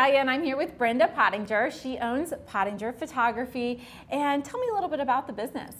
Scalia, and I'm here with Brenda Pottinger. She owns Pottinger Photography. And tell me a little bit about the business.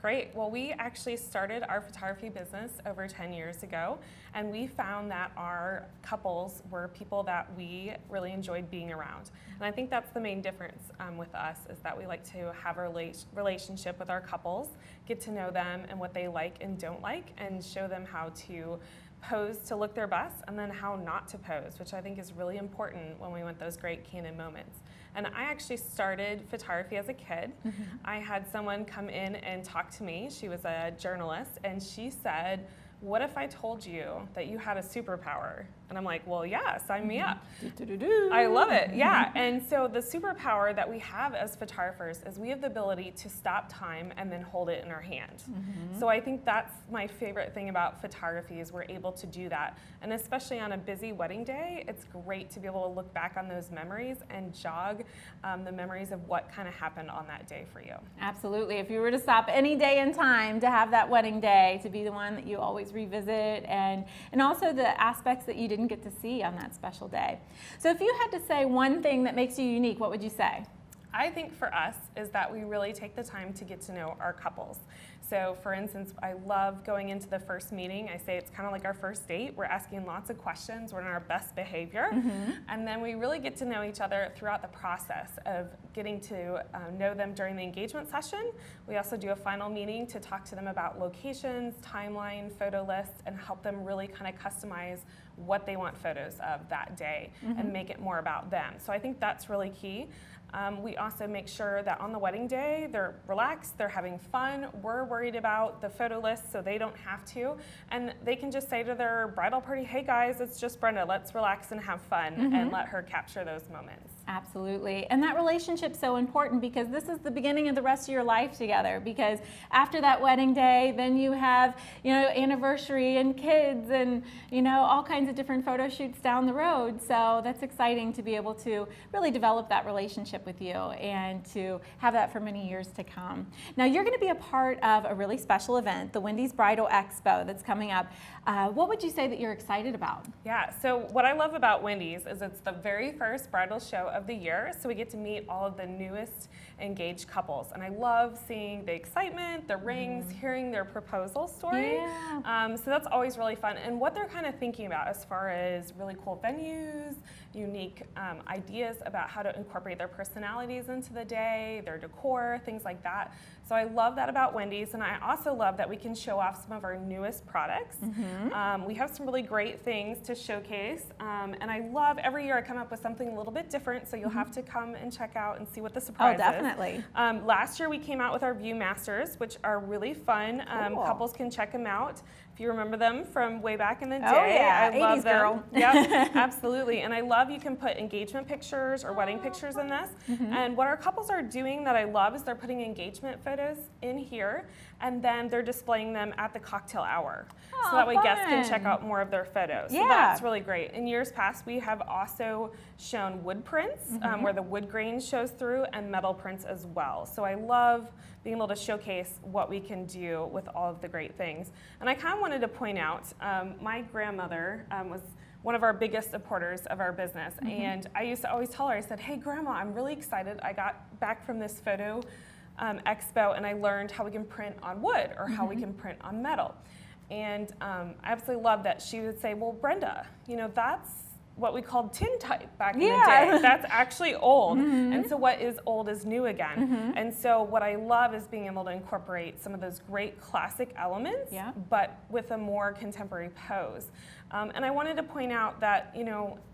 Great. Well, we actually started our photography business over 10 years ago, and we found that our couples were people that we really enjoyed being around. And I think that's the main difference with us, is that we like to have a relationship with our couples, get to know them and what they like and don't like, and show them how to pose to look their best, and then how not to pose, which I think is really important when we want those great candid moments. And I actually started photography as a kid. I had someone come in and talk to me. She was a journalist, and she said, "What if I told you that you had a superpower?" And I'm like, "Well, yeah, sign me up." I love it, yeah. And so the superpower that we have as photographers is we have the ability to stop time and then hold it in our hand. So I think that's my favorite thing about photography, is we're able to do that. And especially on a busy wedding day, it's great to be able to look back on those memories and jog the memories of what kind of happened on that day for you. Absolutely. If you were to stop any day in time to have that wedding day, to be the one that you always revisit, and also the aspects that you didn't get to see on that special day. So if you had to say one thing that makes you unique, what would you say? I think for us is that we really take the time to get to know our couples. So for instance, I love going into the first meeting. I say it's kind of like our first date. We're asking lots of questions. We're in our best behavior. And then we really get to know each other throughout the process of getting to know them during the engagement session. We also do a final meeting to talk to them about locations, timeline, photo lists, and help them really kind of customize what they want photos of that day and make it more about them. So I think that's really key. We also make sure that on the wedding day, they're relaxed, they're having fun. We're worried about the photo list, so they don't have to. And they can just say to their bridal party, "Hey guys, it's just Brenda, let's relax and have fun," and let her capture those moments. Absolutely. And that relationship's so important, because this is the beginning of the rest of your life together. Because after that wedding day, then you have, anniversary and kids and, all kinds of different photo shoots down the road. So that's exciting to be able to really develop that relationship with you and to have that for many years to come. Now, you're going to be a part of a really special event, the Wendy's Bridal Expo, that's coming up. What would you say that you're excited about? Yeah, so what I love about Wendy's is it's the very first bridal show of the year, so we get to meet all of the newest engaged couples. And I love seeing the excitement, the rings, hearing their proposal story. Yeah. So that's always really fun. And what they're kind of thinking about as far as really cool venues, unique ideas about how to incorporate their personalities into the day, their decor, things like that. So I love that about Wendy's, and I also love that we can show off some of our newest products. We have some really great things to showcase, and I love every year I come up with something a little bit different, so you'll have to come and check out and see what the surprise is. Definitely. Last year we came out with our View Masters, which are really fun. Cool. Couples can check them out. If you remember them from way back in the day, oh, yeah. I love 80s them. girl. Yep, absolutely. And I love you can put engagement pictures or wedding pictures in this. And what our couples are doing that I love is they're putting engagement photos in here, and then they're displaying them at the cocktail hour. So that way guests can check out more of their photos. Yeah. So that's really great. In years past, we have also shown wood prints, where the wood grain shows through, and metal prints as well. So I love being able to showcase what we can do with all of the great things. And I kind of wanted to point out, my grandmother was one of our biggest supporters of our business. And I used to always tell her, I said, "Hey Grandma, I'm really excited. I got back from this photo expo and I learned how we can print on wood or how we can print on metal." And I absolutely love that she would say, "Well, Brenda, that's what we called tin type back in the day. That's actually old. And so what is old is new again." And so what I love is being able to incorporate some of those great classic elements, but with a more contemporary pose. And I wanted to point out that,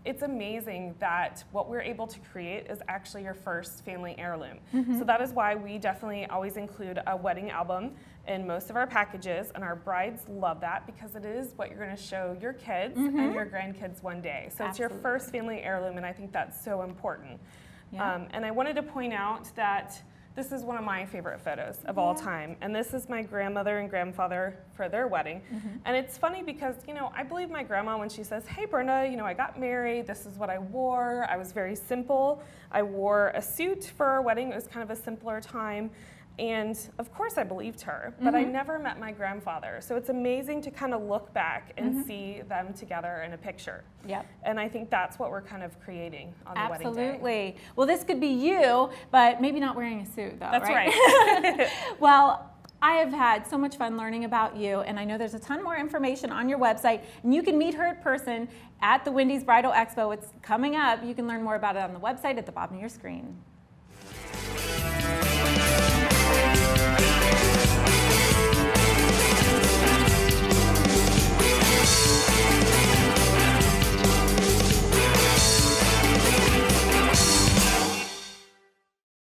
it's amazing that what we're able to create is actually your first family heirloom. So that is why we definitely always include a wedding album in most of our packages, and our brides love that because it is what you're going to show your kids and your grandkids one day. So it's your first family heirloom, and I think that's so important. And I wanted to point out that this is one of my favorite photos of all time. And this is my grandmother and grandfather for their wedding. And it's funny because, I believe my grandma when she says, "Hey Brenda, I got married, this is what I wore. I was very simple. I wore a suit for our wedding. It was kind of a simpler time." And of course I believed her, but I never met my grandfather. So it's amazing to kind of look back and see them together in a picture. Yep. And I think that's what we're kind of creating on the wedding day. Absolutely. Well, this could be you, but maybe not wearing a suit though, That's right? Well, I have had so much fun learning about you, and I know there's a ton more information on your website, and you can meet her in person at the Wendy's Bridal Expo. It's coming up. You can learn more about it on the website at the bottom of your screen.